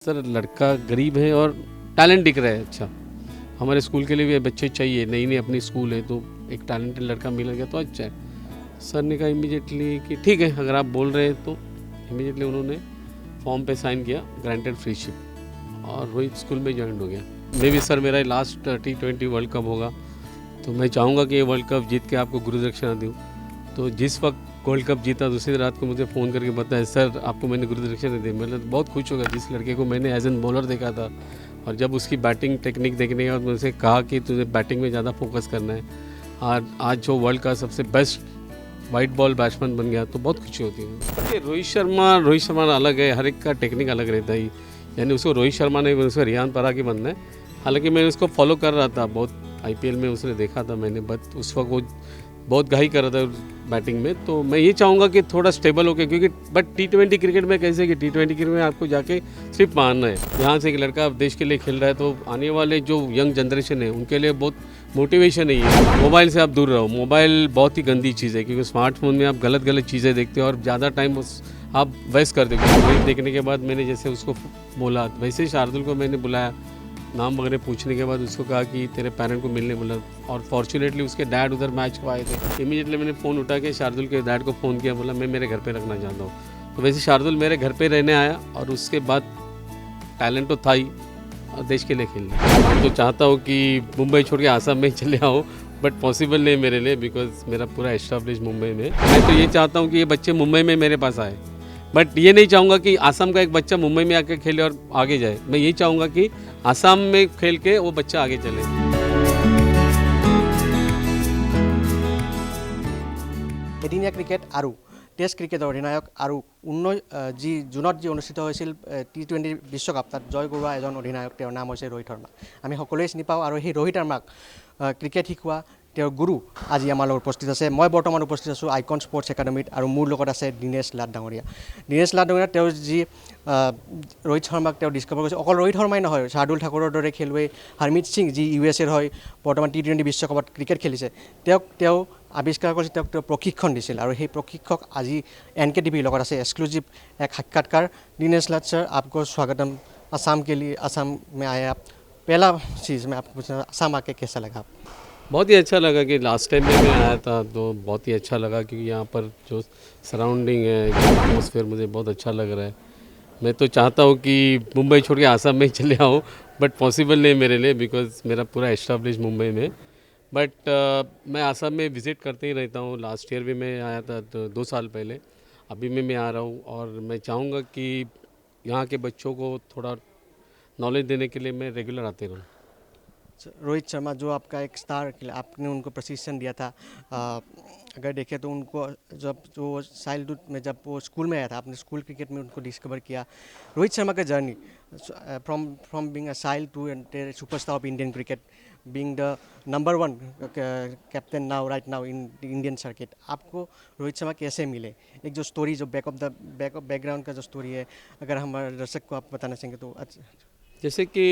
Sir लड़का गरीब है और टैलेंट दिख रहा है अच्छा। हमारे स्कूल के लिए भी बच्चे चाहिए, नई नई अपनी स्कूल है तो एक टैलेंटेड लड़का मिल गया तो अच्छा है। सर ने कहा इमीडिएटली कि ठीक है अगर आप बोल रहे हैं तो इमीडिएटली उन्होंने फॉर्म पे साइन किया, ग्रांटेड फ्रीशिप और रोहित स्कूल में ज्वाइन हो गया। मे भी सर मेरा लास्ट T20 वर्ल्ड कप होगा तो मैं चाहूँगा कि ये वर्ल्ड कप जीत के आपको गुरु दक्षिणा दूँ। तो जिस वक्त वर्ल्ड कप जीता दूसरी रात को मुझे फ़ोन करके बताया सर आपको मैंने गुरु दक्षिणा दी। मतलब बहुत खुश हो गया, जिस लड़के को मैंने एज एन बॉलर देखा था और जब उसकी बैटिंग टेक्निक देखने के बाद मुझसे कहा कि तुझे बैटिंग में ज़्यादा फोकस करना है, आज जो वर्ल्ड का सबसे बेस्ट वाइट बॉल बैट्समैन बन गया तो बहुत खुशी होती है। रोहित शर्मा अलग है, हर एक का टेक्निक अलग रहता है। यानी उसको रोहित शर्मा ने उसको रियान पराग बनना है। हालांकि मैं उसको फॉलो कर रहा था बहुत, IPL में उसने देखा था मैंने, बट उस वक्त वो बहुत घाई कर रहा था बैटिंग में। तो मैं ये चाहूँगा कि थोड़ा स्टेबल हो गया, क्योंकि बट T20 क्रिकेट में कैसे कि T20 क्रिकेट में आपको जाके सिर्फ मारना है। यहाँ से एक लड़का देश के लिए खेल रहा है तो आने वाले जो यंग जनरेशन है उनके लिए बहुत मोटिवेशन है। मोबाइल से आप दूर रहो, मोबाइल बहुत ही गंदी चीज़ है क्योंकि स्मार्टफोन में आप गलत चीज़ें देखते हो और ज़्यादा टाइम उस आप वेस्ट कर देते हो। वही देखने के बाद मैंने जैसे उसको बोला वैसे ही शार्दुल को मैंने बुलाया, नाम वगैरह पूछने के बाद उसको कहा कि तेरे पेरेंट को मिलने बोला। और फॉर्चुनेटली उसके डैड उधर मैच को आए थे। इमीडिएटली मैंने फ़ोन उठा के शार्दुल के डैड को फ़ोन किया, बोला मैं मेरे घर पे रखना चाहता हूँ। तो वैसे शार्दुल मेरे घर पे रहने आया और उसके बाद टैलेंट तो था ही और देश के लिए खेलना। मैं तो चाहता हूँ कि मुंबई छोड़ के आसाम में चले आओ, बट पॉसिबल नहीं मेरे लिए बिकॉज मेरा पूरा एस्टाब्लिश मुंबई में। मैं तो ये चाहता हूँ कि ये बच्चे मुंबई में मेरे पास आए, बट ये नहीं चाहूँगा कि आसाम का एक बच्चा मुंबई में आके खेले और आगे जाए। मैं ये चाहूँगा कि आसाम में खेल के वो बच्चा आगे चले। এদিনীয়া ক্ৰিকেট আৰু টেষ্ট ক্ৰিকেটৰ অধিনায়ক আৰু জুনত যি অনুষ্ঠিত হৈছিল T20 বিশ্বকাপ, তাত জয় কৰোৱা এজন অধিনায়ক, তেওঁৰ নাম হৈছে ৰোহিত শৰ্মা। আমি সকলোৱে চিনি পাওঁ আৰু সেই ৰোহিত শৰ্মাক ক্ৰিকেট শিকোৱা তেওঁৰ গুৰু আজি আমাৰ লগত উপস্থিত আছে। মই বৰ্তমান উপস্থিত আছোঁ আইকন স্পৰ্টছ একাডেমীত আৰু মোৰ লগত আছে দীনেশ লাড ডাঙৰীয়া। দীনেশ লাড ডাঙৰীয়া তেওঁৰ যি ৰোহিত শৰ্মাক তেওঁ ডিছকভাৰ কৰিছে, অকল ৰোহিত শৰ্মাই নহয়, শাৰ্দুল ঠাকুৰৰ দৰে খেলুৱৈ হৰমিত সিং যি USA হয় বৰ্তমান T20 বিশ্বকাপত ক্ৰিকেট খেলিছে, তেওঁ আৱিষ্কাৰ কৰিছে, তেওঁ প্ৰশিক্ষণ দিছিল আৰু সেই প্ৰশিক্ষক আজি NKTVৰ লগত আছে एक्सक्लूसिव एक साक्षात्कार। दिनेश लाड सर, आपको स्वागतम असम के लिए। असम में आए आप, पहला चीज़ मैं आपको पूछना, असम आके कैसा लगा? बहुत ही अच्छा लगा कि लास्ट टाइम में मैं आया था तो बहुत ही अच्छा लगा, क्योंकि यहाँ पर जो सराउंडिंग है, जो एटमॉस्फेयर मुझे बहुत अच्छा लग रहा है। मैं तो चाहता हूँ कि मुंबई छोड़ के आसाम में ही चले आऊँ, बट पॉसिबल नहीं मेरे लिए बिकॉज मेरा पूरा एस्टाब्लिश मुंबई में। बट मैं आसाम में विज़िट करते ही रहता हूँ। लास्ट ईयर भी मैं आया था तो 2 साल पहले, अभी मैं आ रहा हूँ और मैं चाहूँगा कि यहाँ के बच्चों को थोड़ा नॉलेज देने के लिए मैं रेगुलर आते रहूँ। रोहित शर्मा जो आपका एक स्टार, आपने उनको प्रशिक्षण दिया था, अगर देखें तो उनको जब जो चाइल्डहुड में जब वो स्कूल में आया था, आपने स्कूल क्रिकेट में उनको डिस्कवर किया। रोहित शर्मा का journey from being a child to superstar of Indian cricket, being the number 1 captain now right now in Indian circuit, आपको रोहित शर्मा कैसे मिले? एक जो स्टोरी, जो बैकग्राउंड का जो स्टोरी है, अगर हमारे दर्शक को आप बताना चाहेंगे तो अच्छा। जैसे कि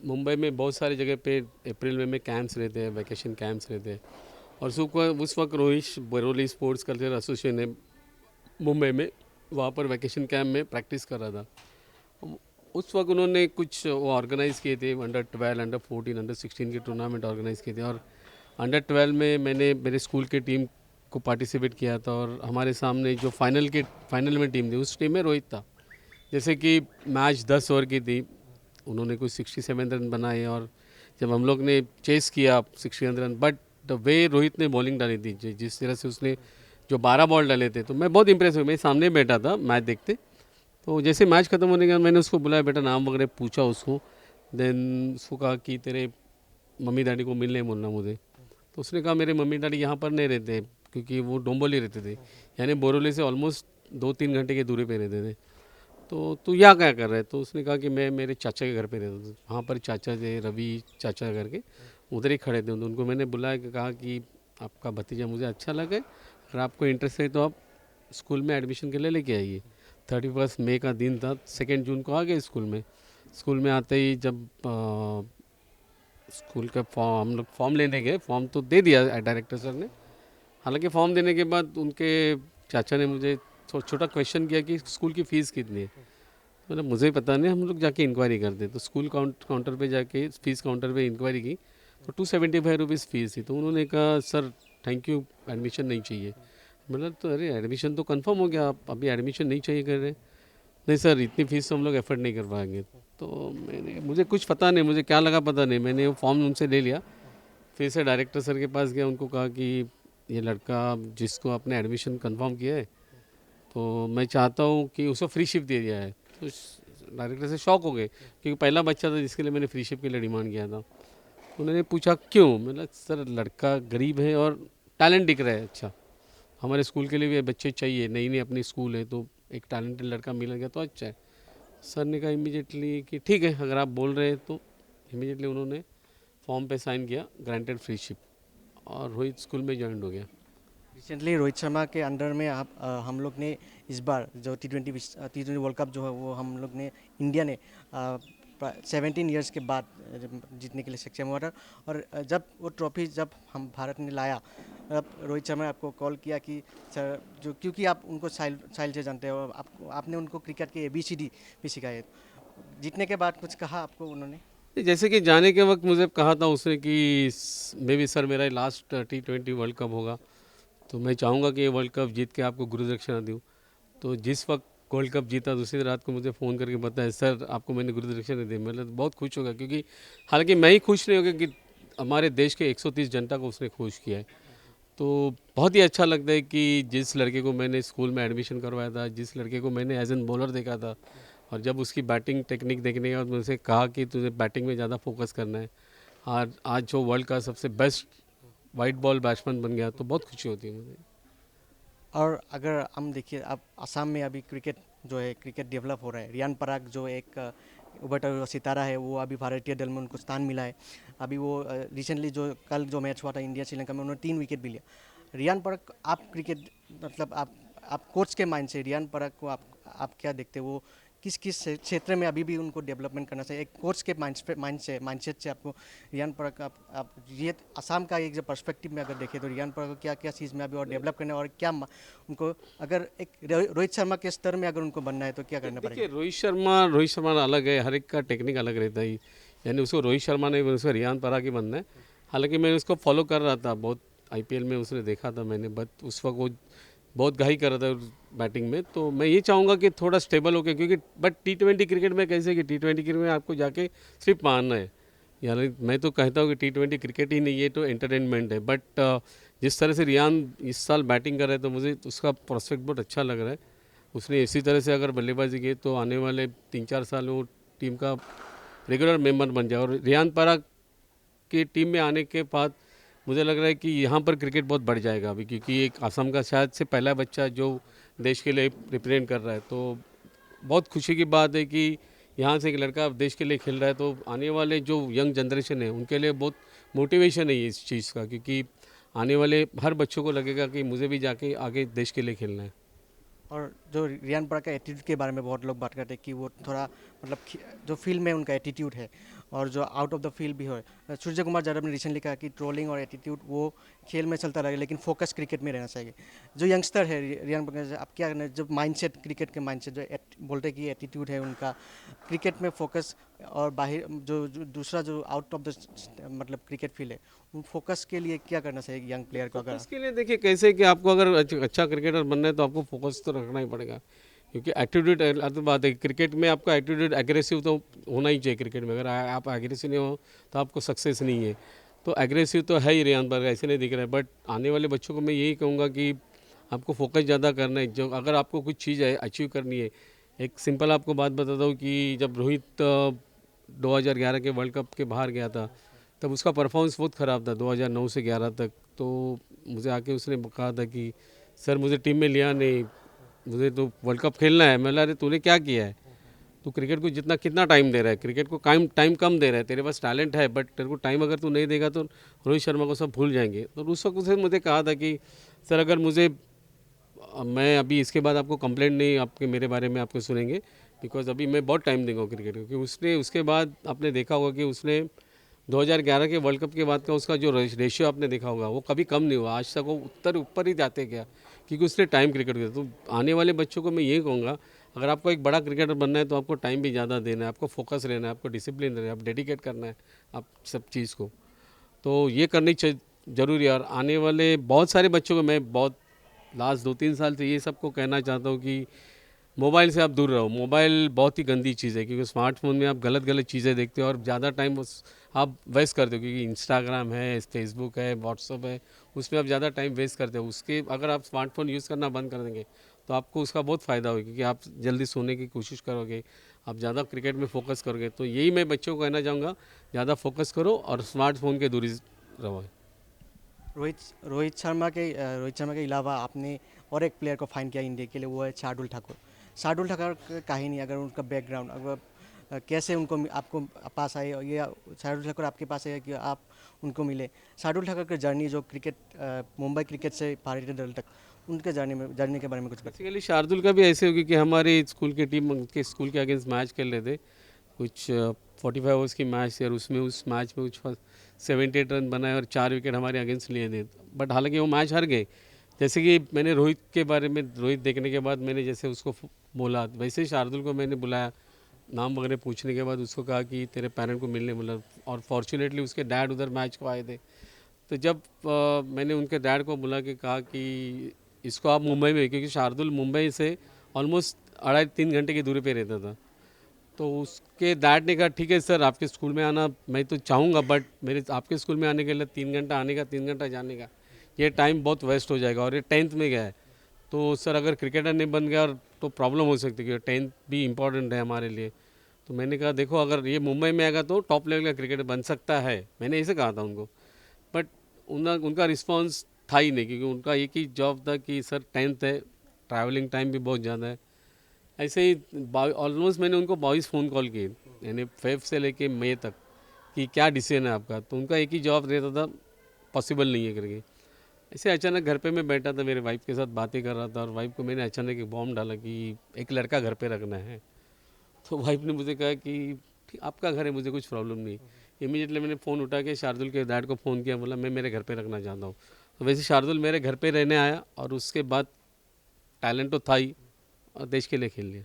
मुंबई में बहुत सारी जगह पे अप्रैल में कैंप्स रहते हैं, वैकेशन कैंप्स रहते हैं और उस वक्त रोहित बरोली स्पोर्ट्स कल्चर एसोसिएशन है मुंबई में, वहाँ पर वैकेशन कैंप में प्रैक्टिस कर रहा था। उस वक्त उन्होंने कुछ वो ऑर्गेनाइज़ किए थे, अंडर 12, अंडर 14, अंडर 16 के टूर्नामेंट ऑर्गेनाइज़ किए थे और अंडर 12 में मैंने मेरे स्कूल के टीम को पार्टिसिपेट किया था और हमारे सामने जो फाइनल में टीम थी उस टीम में रोहित था। जैसे कि मैच 10 ओवर की थी, उन्होंने कुछ 67 रन बनाए और जब हम लोग ने चेस किया 61 run, but the way Rohit ने बॉलिंग डाली थी, जिस तरह से उसने जो 12 बॉल डाले थे, तो मैं बहुत इंप्रेस हुआ। मैं सामने बैठा था मैच देखते, तो जैसे मैच खत्म होने के बाद मैंने उसको बुलाया, बेटा नाम वगैरह पूछा उसको, देन उसको कहा कि तेरे मम्मी डैडी को मिलने बोलना मुझे। तो उसने कहा मेरे मम्मी डैडी यहाँ पर नहीं रहते क्योंकि वो डोंबोली रहते थे, यानी बोरोली से ऑलमोस्ट 2-3 घंटे के दूरी पे रहते थे। तो तू यहाँ क्या कर रहा है? तो उसने कहा कि मैं मेरे चाचा के घर पे रहता था। वहाँ पर चाचा थे, रवि चाचा करके, उधर ही खड़े थे। तो उनको मैंने बुलाया कि कहा कि आपका भतीजा मुझे अच्छा लगे, अगर आपको इंटरेस्ट है तो आप स्कूल में एडमिशन के लिए लेके आइए। 31 मई का दिन था, 2 जून को आ गए स्कूल में। स्कूल में आते ही जब स्कूल का हम लोग फॉर्म लेने गए, फॉर्म तो दे दिया डायरेक्टर सर ने। हालांकि फॉर्म देने के बाद उनके चाचा ने मुझे छोटा क्वेश्चन किया कि स्कूल की फ़ीस कितनी है। मतलब मुझे पता नहीं, हम लोग जाके इंक्वायरी करते तो स्कूल काउंटर पे जाके फीस काउंटर पे इंक्वायरी की तो 275 रुपीज़ फीस थी। तो उन्होंने कहा सर थैंक यू, एडमिशन नहीं चाहिए। मतलब तो अरे एडमिशन तो कंफर्म हो गया, आप अभी एडमिशन नहीं चाहिए कर रहे। नहीं सर इतनी फीस तो हम लोग एफर्ट नहीं कर पाएंगे। तो मुझे कुछ पता नहीं, मुझे क्या लगा पता नहीं, मैंने वो फॉर्म उनसे ले लिया। फिर से डायरेक्टर सर के पास गया, उनको कहा कि ये लड़का जिसको आपने एडमिशन कंफर्म किया है तो मैं चाहता हूँ कि उसको फ्री शिप दे दिया है। तो डायरेक्टर से शॉक हो गए क्योंकि पहला बच्चा था जिसके लिए मैंने फ्री शिप के लिए डिमांड किया था। उन्होंने पूछा क्यों, मैंने सर लड़का गरीब है और टैलेंट दिख रहा है अच्छा, हमारे स्कूल के लिए भी बच्चे चाहिए, नई नई अपनी स्कूल है तो एक टैलेंटेड लड़का मिल गया तो अच्छा है। सर ने कहा इमीडिएटली कि ठीक है अगर आप बोल रहे हैं तो इमीडिएटली उन्होंने फॉर्म पे साइन किया, ग्रांटेड फ्री शिप, और रोहित स्कूल में ज्वाइन हो गया। रिसेंटली रोहित शर्मा के अंडर में आप हम लोग ने इस बार जो टी20 वर्ल्ड कप जो है वो हम लोग ने इंडिया ने 17 ईयर्स के बाद जीतने के लिए सक्षम हुआ था। और जब वो ट्रॉफी जब हम भारत ने लाया, तब रोहित शर्मा ने आपको कॉल किया कि सर, जो क्योंकि आप उनको साहिल से जानते हो, आपने उनको क्रिकेट के ABCD भी सिखाए। जीतने के बाद कुछ कहा आपको उन्होंने? जैसे कि जाने के वक्त मुझे कहा था उसने कि मे बी सर मेरा लास्ट T20 वर्ल्ड कप होगा, तो मैं चाहूँगा कि ये वर्ल्ड कप जीत के आपको गुरु दक्षिणा दूँ। तो जिस वक्त वर्ल्ड कप जीता दूसरी रात को मुझे फ़ोन करके बताया सर आपको मैंने गुरु दक्षिणा दी। मतलब बहुत खुश होगा, क्योंकि हालांकि मैं ही खुश नहीं होगा कि हमारे देश के 130 जनता को उसने खुश किया है। तो बहुत ही अच्छा लगता है कि जिस लड़के को मैंने स्कूल में एडमिशन करवाया था, जिस लड़के को मैंने एज एन बॉलर देखा था, और जब उसकी बैटिंग टेक्निक देखने के बाद मुझसे कहा कि तुझे बैटिंग में ज़्यादा फोकस करना है, और आज जो वर्ल्ड का सबसे बेस्ट वाइट बॉल बैट्समैन बन गया, तो बहुत खुशी होती है मुझे। और अगर हम देखिए, अब असम में अभी क्रिकेट जो है क्रिकेट डेवलप हो रहा है। रियान पराग जो एक उभरता हुआ सितारा है, वो अभी भारतीय दल में उनको स्थान मिला है। अभी वो रिसेंटली जो कल जो मैच हुआ था इंडिया श्रीलंका में, उन्होंने 3 विकेट भी लिया। रियान पराग, आप क्रिकेट मतलब आप कोच के माइंड से रियान पराग को आप क्या देखते हो? वो किस किस क्षेत्र में अभी भी उनको डेवलपमेंट करना चाहिए? एक कोच के माइंडसेट से आपको रियान पराग आप ये असम का एक जो पर्सपेक्टिव में अगर देखें तो रियान पराग को क्या क्या चीज़ में अभी और डेवलप करना है, और क्या उनको अगर एक रोहित शर्मा के स्तर में अगर उनको बनना है तो क्या करना पड़ेगा? देखिए रोहित शर्मा अलग है, हर एक का टेक्निक अलग रहता है। यानी उसको रोहित शर्मा नहीं, उसको रियान पराग ही बनना है। हालांकि मैं उसको फॉलो कर रहा था बहुत, IPL में उसने देखा था मैंने, बट उस वक्त वो बहुत घाई कर रहा था बैटिंग में। तो मैं ये चाहूँगा कि थोड़ा स्टेबल हो गया, क्योंकि बट T20 क्रिकेट में कैसे कि T20 क्रिकेट में आपको जाके सिर्फ मारना है। यानी मैं तो कहता हूँ कि T20 क्रिकेट ही नहीं है, तो एंटरटेनमेंट है। बट जिस तरह से रियान इस साल बैटिंग कर रहा है तो मुझे उसका प्रोस्पेक्ट बहुत अच्छा लग रहा है। उसने इसी तरह से अगर बल्लेबाजी की तो आने वाले 3-4 साल वो टीम का रेगुलर मेंबर बन जाए। और रियान पराग की टीम में आने के बाद मुझे लग रहा है कि यहाँ पर क्रिकेट बहुत बढ़ जाएगा अभी, क्योंकि एक असम का शायद से पहला बच्चा जो देश के लिए रिप्रेजेंट कर रहा है। तो बहुत खुशी की बात है कि यहाँ से एक लड़का देश के लिए खेल रहा है। तो आने वाले जो यंग जनरेशन है उनके लिए बहुत मोटिवेशन है इस चीज़ का, क्योंकि आने वाले हर बच्चों को लगेगा कि मुझे भी जाके आगे देश के लिए खेलना है। और जो रियान पराग का एटीट्यूड के बारे में बहुत लोग बात करते हैं कि वो थोड़ा मतलब जो फील्ड में उनका एटीट्यूड है और जो आउट ऑफ द फील्ड भी हो। सूर्य कुमार यादव ने रिसेंटली कहा कि ट्रोलिंग और एटीट्यूड वो खेल में चलता रहेगा, लेकिन फोकस क्रिकेट में रहना चाहिए। जो यंगस्टर है रियान पराग, आप क्या करना है? जो माइंडसेट क्रिकेट के माइंडसेट जो बोलते हैं कि एटीट्यूड है उनका, क्रिकेट में फोकस, और बाहर जो दूसरा जो आउट ऑफ द मतलब क्रिकेट फील्ड है, उन फोकस के लिए क्या करना चाहिए यंग प्लेयर को? अगर इसके लिए देखिए कैसे कि आपको अगर अच्छा क्रिकेटर बनना है तो आपको फोकस तो रखना ही पड़ेगा, क्योंकि एटीट्यूड अलग बात है। क्रिकेट में आपका एटीट्यूड एग्रेसिव तो होना ही चाहिए क्रिकेट में। अगर आप एग्रेसिव नहीं हो तो आपको सक्सेस नहीं है। तो एग्रेसिव तो है ही रियान पराग, ऐसे नहीं दिख रहा है। बट आने वाले बच्चों को मैं यही कहूँगा कि आपको फोकस ज़्यादा करना है। जो अगर आपको कुछ चीज़ है अचीव करनी है, एक सिंपल आपको बात बताता हूँ कि जब रोहित 2011 के वर्ल्ड कप के बाहर गया था, तब उसका परफॉर्मेंस बहुत ख़राब था 2009 से 11 तक। तो मुझे आके उसने कहा था कि सर मुझे टीम में लिया नहीं, मुझे तो वर्ल्ड कप खेलना है। मैं बोला अरे तूने क्या किया है, तू क्रिकेट को जितना कितना टाइम दे रहा है, क्रिकेट को टाइम कम दे रहा है। तेरे पास टैलेंट है बट तेरे को टाइम अगर तू नहीं देगा तो रोहित शर्मा को सब भूल जाएंगे। तो उस वक्त उसने मुझे कहा था कि सर अगर मुझे मैं अभी इसके बाद आपको कंप्लेंट नहीं आपके मेरे बारे में आपको सुनेंगे, बिकॉज अभी मैं बहुत टाइम दूंगा क्रिकेट को। क्योंकि उसने उसके बाद आपने देखा होगा कि उसने 2011 के वर्ल्ड कप के बाद का उसका जो रेशियो आपने देखा होगा वो कभी कम नहीं हुआ, आज तक वो ऊपर ही जाते गया, क्योंकि उसने टाइम क्रिकेट किया। तो आने वाले बच्चों को मैं ये कहूँगा अगर आपको एक बड़ा क्रिकेटर बनना है तो आपको टाइम भी ज़्यादा देना है, आपको फोकस रहना है, आपको डिसिप्लिन रहना है, आप डेडिकेट करना है आप सब चीज़ को। तो ये करनी ज़रूरी है। और आने वाले बहुत सारे बच्चों को मैं बहुत लास्ट 2-3 साल से ये सबको कहना चाहता हूँ कि मोबाइल से आप दूर रहो। मोबाइल बहुत ही गंदी चीज़ है, क्योंकि स्मार्टफोन में आप गलत गलत चीज़ें देखते हो और ज़्यादा टाइम उस आप वेस्ट करते हो, क्योंकि इंस्टाग्राम है, फेसबुक है, व्हाट्सअप है, उसमें आप ज़्यादा टाइम वेस्ट करते हो। उसके अगर आप स्मार्टफोन यूज़ करना बंद कर देंगे तो आपको उसका बहुत फ़ायदा होगा, क्योंकि आप जल्दी सोने की कोशिश करोगे, आप ज़्यादा क्रिकेट में फोकस करोगे। तो यही मैं बच्चों को कहना चाहूँगा, ज़्यादा फोकस करो और स्मार्टफोन के दूरी रहो। रोहित शर्मा के अलावा आपने और एक प्लेयर को फाइन किया इंडिया के लिए, वो है शार्दुल ठाकुर। शार्दुल ठाकुर की कहानी, अगर उनका बैकग्राउंड, अगर कैसे उनको आपको पास आए, और ये शार्दुल ठाकुर आपके पास है कि आप उनको मिले। शार्दुल ठाकुर की जर्नी जो मुंबई क्रिकेट से भारतीय दल तक, उनके जर्नी के बारे में कुछ बताइए। बेसिकली शार्दुल का भी ऐसे होगी कि हमारे स्कूल की टीम के स्कूल के अगेंस्ट मैच खेल रहे थे, कुछ 45 ओवर्स की मैच थी, और उसमें उस मैच में कुछ 78 रन बनाए और 4 विकेट हमारे अगेंस्ट लिए थे। बट हालांकि वो मैच हार गए। जैसे कि मैंने रोहित के बारे में, रोहित देखने के बाद मैंने जैसे उसको बोला, वैसे ही शार्दुल को मैंने बुलाया, नाम वगैरह पूछने के बाद उसको कहा कि तेरे पेरेंट को मिलने बोला। और फॉर्चुनेटली उसके डैड उधर मैच को आए थे। तो जब मैंने उनके डैड को बुला के कहा कि इसको आप मुंबई में, क्योंकि शार्दुल मुंबई से ऑलमोस्ट 2.5-3 घंटे की दूरी पे रहता था, तो उसके डैड ने कहा ठीक है सर, आपके स्कूल में आना मैं तो चाहूँगा, बट मेरे आपके स्कूल में आने के लिए 3 घंटा आने का, 3 घंटा जाने का, ये टाइम बहुत वेस्ट हो जाएगा, और ये 10th में गया है। तो सर अगर क्रिकेटर नहीं बन गया और तो प्रॉब्लम हो सकती है, क्योंकि 10th भी इम्पॉर्टेंट है हमारे लिए। तो मैंने कहा देखो, अगर ये मुंबई में आएगा तो टॉप लेवल का क्रिकेटर बन सकता है, मैंने ऐसे कहा था उनको। बट उनका रिस्पॉन्स था ही नहीं, क्योंकि उनका एक ही जॉब था कि सर 10th है, ट्रैवलिंग टाइम भी बहुत ज़्यादा है। ऐसे ही ऑलमोस्ट मैंने उनको 22 फ़ोन कॉल किए, यानी फेब से लेके मई तक, कि क्या डिसीजन है आपका। तो उनका एक ही जवाब रहता था, पॉसिबल नहीं है करके। ऐसे अचानक घर पे मैं बैठा था, मेरे वाइफ के साथ बातें कर रहा था, और वाइफ को मैंने अचानक एक बॉम्ब डाला कि एक लड़का घर पे रखना है। तो वाइफ ने मुझे कहा कि ठीक आपका घर है, मुझे कुछ प्रॉब्लम नहीं। इमीडिएटली मैंने फ़ोन उठा के शार्दुल के डैड को फ़ोन किया, बोला मैं मेरे घर पे रखना चाहता हूँ। तो वैसे शार्दुल मेरे घर पे रहने आया, और उसके बाद टैलेंट तो था ही, और देश के लिए खेल लिया।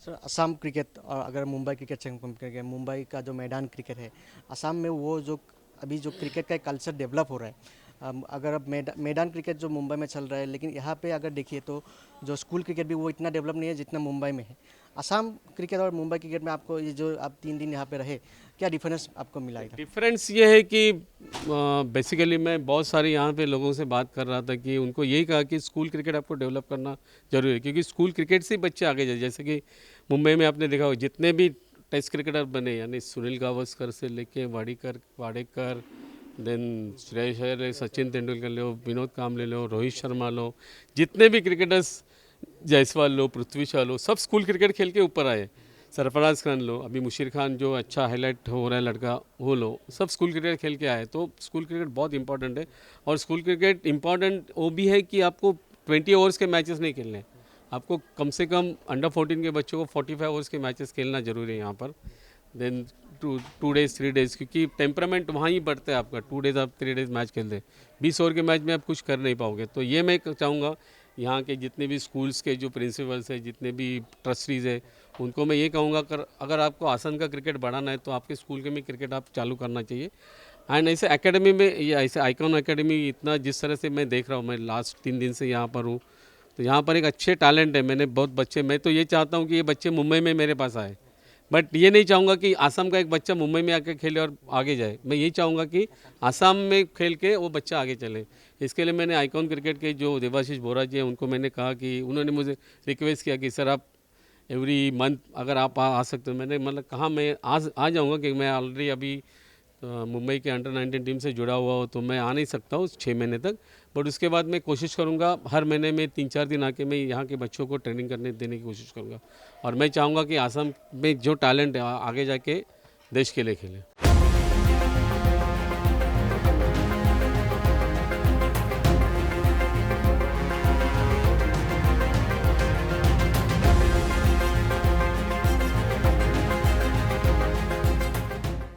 सर असम क्रिकेट और अगर मुंबई क्रिकेट से हम कंपेयर करें, मुंबई का जो मैदान क्रिकेट है, असम में वो जो अभी जो क्रिकेट का एक कल्चर डेवलप हो रहा है, अगर अब मैदान क्रिकेट जो मुंबई में चल रहा है, लेकिन यहाँ पे अगर देखिए तो जो स्कूल क्रिकेट भी वो इतना डेवलप नहीं है जितना मुंबई में है। असम क्रिकेट और मुंबई क्रिकेट में आपको ये जो आप 3 दिन यहाँ पे रहे, क्या डिफरेंस आपको मिला इधर? डिफरेंस ये है कि बेसिकली मैं बहुत सारे यहाँ पे लोगों से बात कर रहा था कि उनको यही कहा कि स्कूल क्रिकेट आपको डेवलप करना जरूरी है, क्योंकि स्कूल क्रिकेट से ही बच्चे आगे जाए। जैसे कि मुंबई में आपने देखा हो, जितने भी टेस्ट क्रिकेटर बने, यानी सुनील गावस्कर से लेके वाडेकर, देन श्रेयस अय्यर, सचिन तेंदुलकर लो, विनोद कांबले लो, रोहित शर्मा लो, जितने भी क्रिकेटर्स, जायसवाल लो, पृथ्वी शॉ लो, सब स्कूल क्रिकेट खेल के ऊपर आए। सरफराज खान लो, अभी मुशीर खान जो अच्छा हाईलाइट हो रहा है लड़का, वो लो, सब स्कूल क्रिकेट खेल के आए। तो स्कूल क्रिकेट बहुत इंपॉर्टेंट है। और स्कूल क्रिकेट इंपॉर्टेंट वो भी है कि आपको 20 ओवर्स के मैचेस नहीं खेलने हैं, आपको कम से कम अंडर 14 के बच्चों को 45 ओवर्स के मैचेस खेलना जरूरी है यहाँ पर। देन 2 डेज 3 डेज, क्योंकि टेम्परामेंट वहाँ ही बढ़ता है आपका। 2 डेज आप 3 डेज मैच खेलते हैं, 20 ओवर के मैच में आप कुछ कर नहीं पाओगे। तो ये मैं चाहूँगा यहाँ के जितने भी स्कूल्स के जो प्रिंसिपल्स हैं, जितने भी ट्रस्टीज़ है, उनको मैं ये कहूँगा अगर आपको आसन का क्रिकेट बढ़ाना है तो आपके स्कूल के में क्रिकेट आप चालू करना चाहिए। एंड ऐसे एकेडमी में, ये ऐसे आइकॉन एकेडमी, इतना जिस तरह से मैं देख रहा हूँ, मैं लास्ट 3 दिन से यहाँ पर हूँ, तो यहाँ पर एक अच्छे टैलेंट है। मैंने बहुत बच्चे, मैं तो ये चाहता हूँ कि ये बच्चे मुंबई में मेरे पास आए, बट ये नहीं चाहूँगा कि आसाम का एक बच्चा मुंबई में आके खेले और आगे जाए। मैं यही चाहूँगा कि आसाम में खेल के वो बच्चा आगे चले। इसके लिए मैंने आइकॉन क्रिकेट के जो देवाशीष बोरा जी हैं, उनको मैंने कहा कि उन्होंने मुझे रिक्वेस्ट किया कि सर आप एवरी मंथ अगर आप आ सकते हो। मैंने मतलब कहा मैं आज आ जाऊँगा, कि मैं ऑलरेडी अभी मुंबई के अंडर 19 टीम से जुड़ा हुआ हो, तो मैं आ नहीं सकता हूँ 6 महीने तक। बट उसके बाद मैं कोशिश करूँगा हर महीने में 3-4 दिन आके मैं यहाँ के बच्चों को ट्रेनिंग देने की कोशिश करूँगा। और मैं चाहूँगा कि आसाम में जो टैलेंट है आगे जाके देश के लिए खेले।